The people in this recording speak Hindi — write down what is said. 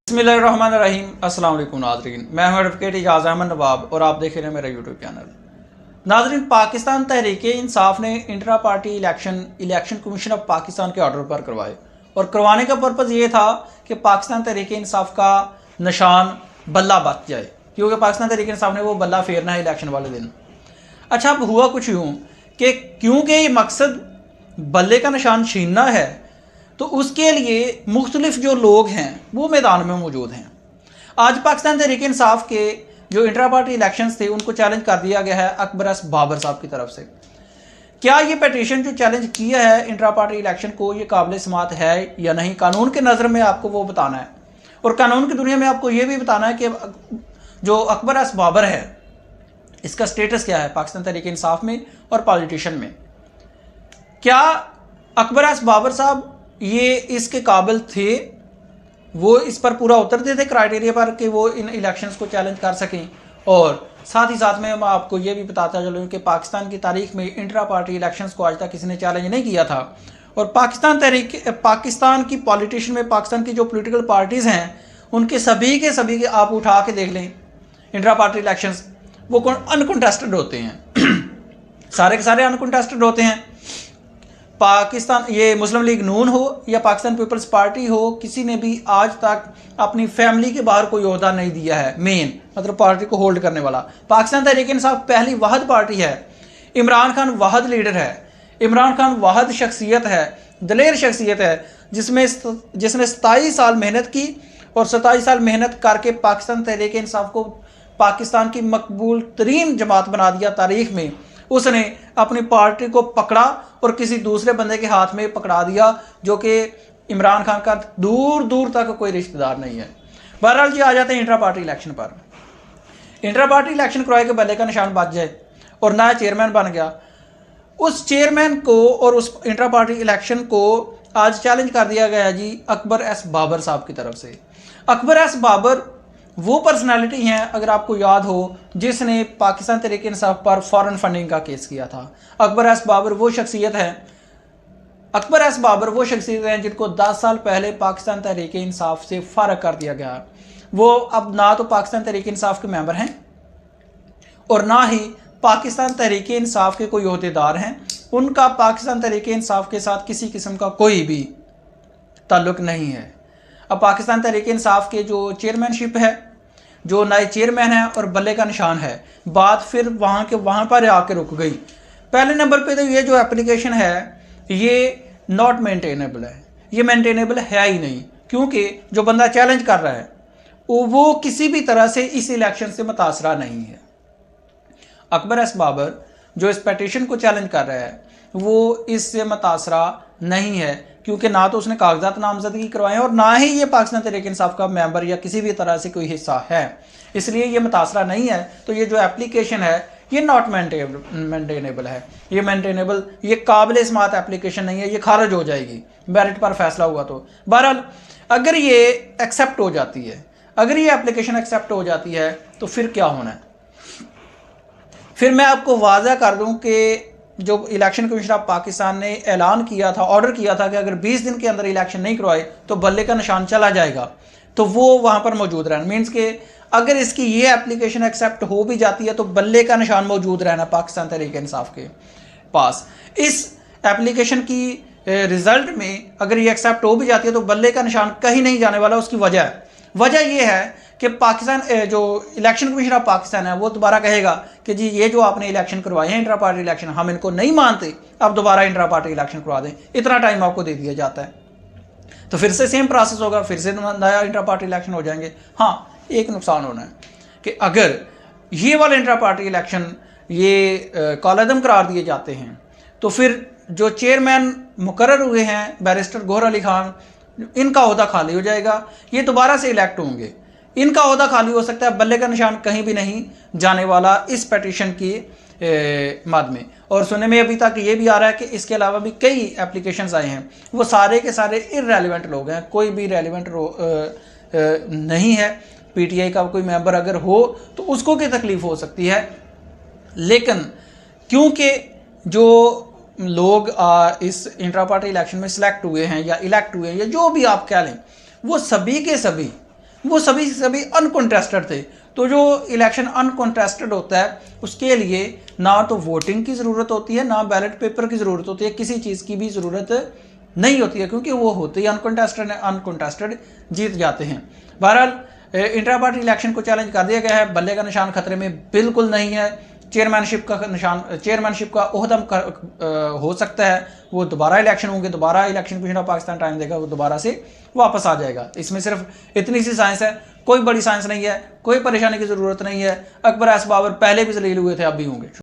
बिस्मिल्लाहिर्रहमानिर्रहीम। अस्सलाम वालेकुम नाज़रीन, मैं हूं एडवोकेट इजाज़ अहमद नवाब और आप देख रहे हैं मेरा यूट्यूब चैनल। नाज़रीन, पाकिस्तान तहरीक इंसाफ ने intra party election commission of Pakistan के ऑर्डर पर करवाए और करवाने का पर्पज़ ये था कि पाकिस्तान तहरीक इंसाफ का निशान बल्ला बच जाए, क्योंकि पाकिस्तान तहरीक इंसाफ ने वो बल्ला फेरना है इलेक्शन वाले दिन। अच्छा, अब हुआ कुछ यूँ कि क्योंकि ये मकसद बल्ले का निशान छीनना है, तो उसके लिए मुख्तलिफ जो लोग हैं वो मैदान में मौजूद हैं। आज पाकिस्तान तहरीक इंसाफ के जो इंट्रा पार्टी इलेक्शंस थे उनको चैलेंज कर दिया गया है अकबर एस बाबर साहब की तरफ से। क्या ये पटिशन जो चैलेंज किया है इंट्रा पार्टी इलेक्शन को, ये काबिल समात है या नहीं? कानून के नज़र में आपको वो बताना है और कानून की दुनिया में आपको ये भी बताना है कि जो अकबर एस बाबर है इसका स्टेटस क्या है पाकिस्तान तहरीक इंसाफ में और पॉलिटिशियन में। क्या अकबर एस बाबर साहब ये इसके काबिल थे, वो इस पर पूरा उतरते थे क्राइटेरिया पर कि वो इन इलेक्शंस को चैलेंज कर सकें? और साथ ही साथ में मैं आपको ये भी बताता चलूँ कि पाकिस्तान की तारीख में इंट्रा पार्टी इलेक्शंस को आज तक किसी ने चैलेंज नहीं किया था। और पाकिस्तान की पॉलिटिशियन में पाकिस्तान की जो पॉलिटिकल पार्टीज़ हैं उनके सभी के आप उठा के देख लें, इंट्रा पार्टी इलेक्शंस वो अनकंटेस्टेड होते हैं सारे के सारे अनकंटेस्टेड होते हैं। पाकिस्तान ये मुस्लिम लीग नून हो या पाकिस्तान पीपल्स पार्टी हो, किसी ने भी आज तक अपनी फैमिली के बाहर कोई ओहदा नहीं दिया है मेन, मतलब पार्टी को होल्ड करने वाला। पाकिस्तान तहरीक इंसाफ पहली वाहिद पार्टी है। इमरान खान वाहिद लीडर है, इमरान खान वाहिद शख्सियत है, दलेर शख्सियत है जिसने 27 साल मेहनत की और 27 साल मेहनत करके पाकिस्तान तहरीक इंसाफ को पाकिस्तान की मकबूल तरीन जमात बना दिया तारीख में। उसने अपनी पार्टी को पकड़ा और किसी दूसरे बंदे के हाथ में पकड़ा दिया जो कि इमरान खान का दूर दूर तक कोई रिश्तेदार नहीं है। बहरहाल जी, आ जाते हैं इंट्रा पार्टी इलेक्शन पर। इंट्रा पार्टी इलेक्शन करवाए के बल्ले का निशान बच जाए और नया चेयरमैन बन गया। उस चेयरमैन को और उस इंट्रा पार्टी इलेक्शन को आज चैलेंज कर दिया गया जी अकबर एस बाबर साहब की तरफ से। अकबर एस बाबर वो पर्सनालिटी हैं, अगर आपको याद हो, जिसने पाकिस्तान तहरीक इंसाफ पर फॉरेन फंडिंग का केस किया था। अकबर एस बाबर वो शख्सियत है जिनको 10 साल पहले पाकिस्तान तहरीक इंसाफ से फारग कर दिया गया। वो अब ना तो पाकिस्तान तहरीक इंसाफ के मेंबर हैं और ना ही पाकिस्तान तहरीक इंसाफ के कोई ओहदेदार हैं। उनका पाकिस्तान तहरीक इंसाफ के साथ किसी किस्म का कोई भी ताल्लुक नहीं है। अब पाकिस्तान तहरीक इंसाफ के जो चेयरमैनशिप है, जो नए चेयरमैन है और बल्ले का निशान है, बात फिर वहाँ पर आके रुक गई। पहले नंबर पे तो ये जो एप्लीकेशन है ये नॉट मेंटेनेबल है, ये मेंटेनेबल है ही नहीं, क्योंकि जो बंदा चैलेंज कर रहा है वो किसी भी तरह से इस इलेक्शन से मुतासरा नहीं है। अकबर एस बाबर जो इस पटिशन को चैलेंज कर रहा है वो इससे मुतासरा नहीं है, क्योंकि ना तो उसने कागजात नामजदगी करवाए और ना ही ये पाकिस्तान तहरीक इंसाफ का मेंबर या किसी भी तरह से कोई हिस्सा है, इसलिए ये मुतासरा नहीं है। तो ये जो एप्लीकेशन है ये नॉट मेंटेनेबल है, ये काबिल समात एप्लीकेशन नहीं है, ये खारिज हो जाएगी मेरिट पर फैसला हुआ तो। बहरहाल अगर ये एक्सेप्ट हो जाती है, अगर ये एप्लीकेशन एक्सेप्ट हो जाती है तो फिर क्या होना है? फिर मैं आपको वाज़ा कर दूं कि जो इलेक्शन कमीशन ऑफ पाकिस्तान ने ऐलान किया था, ऑर्डर किया था कि अगर 20 दिन के अंदर इलेक्शन नहीं करवाए तो बल्ले का निशान चला जाएगा, तो वो वहाँ पर मौजूद रहना। मीन्स के अगर इसकी ये एप्लीकेशन एक्सेप्ट हो भी जाती है तो बल्ले का निशान मौजूद रहना पाकिस्तान तहरीक इंसाफ के पास। इस एप्लीकेशन की रिज़ल्ट में अगर ये एक्सेप्ट हो भी जाती है तो बल्ले का निशान कहीं नहीं जाने वाला। उसकी वजह ये है कि पाकिस्तान जो इलेक्शन कमीशन ऑफ पाकिस्तान है वो दोबारा कहेगा कि जी ये जो आपने इलेक्शन करवाए हैं इंट्रा पार्टी इलेक्शन, हम इनको नहीं मानते, अब दोबारा इंट्रा पार्टी इलेक्शन करवा दें। इतना टाइम आपको दे दिया जाता है तो फिर से सेम प्रोसेस होगा, फिर से नया इंट्रा पार्टी इलेक्शन हो जाएंगे। हाँ, एक नुकसान होना है कि अगर ये वाले इंट्रा पार्टी इलेक्शन ये कालअदम करार दिए जाते हैं तो फिर जो चेयरमैन मुकर्रर हुए हैं बैरिस्टर गौहर अली खान, इनका ओहदा खाली हो जाएगा, ये दोबारा से इलेक्ट होंगे, इनका ओहदा खाली हो सकता है। बल्ले का निशान कहीं भी नहीं जाने वाला इस पटिशन की मद में। और सुनने में अभी तक ये भी आ रहा है कि इसके अलावा भी कई एप्लीकेशंस आए हैं, वो सारे के सारे इररेलेवेंट लोग हैं, कोई भी रेलिवेंट नहीं है। पीटीआई का कोई मेंबर अगर हो तो उसको क्या तकलीफ हो सकती है, लेकिन क्योंकि जो लोग इस इंट्रा पार्टी इलेक्शन में सिलेक्ट हुए हैं या इलेक्ट हुए हैं या जो भी आप कह लें, वो सभी के सभी वो सभी सभी अनकॉन्टेस्टेड थे। तो जो इलेक्शन अनकॉन्टेस्टेड होता है उसके लिए ना तो वोटिंग की ज़रूरत होती है, ना बैलेट पेपर की ज़रूरत होती है, किसी चीज़ की भी ज़रूरत नहीं होती है, क्योंकि वो होते ही अनकॉन्टेस्टेड जीत जाते हैं। बहरहाल इंट्रा पार्टी इलेक्शन को चैलेंज कर दिया गया है। बल्ले का निशान खतरे में बिल्कुल नहीं है। चेयरमैनशिप का ओहदा हो सकता है, वो दोबारा इलेक्शन होंगे, दोबारा election commission of Pakistan time देगा, वो दोबारा से वापस आ जाएगा। इसमें सिर्फ इतनी सी साइंस है, कोई बड़ी साइंस नहीं है, कोई परेशानी की ज़रूरत नहीं है। अकबर ऐस बाबर पहले भी जलील हुए थे, अब भी होंगे।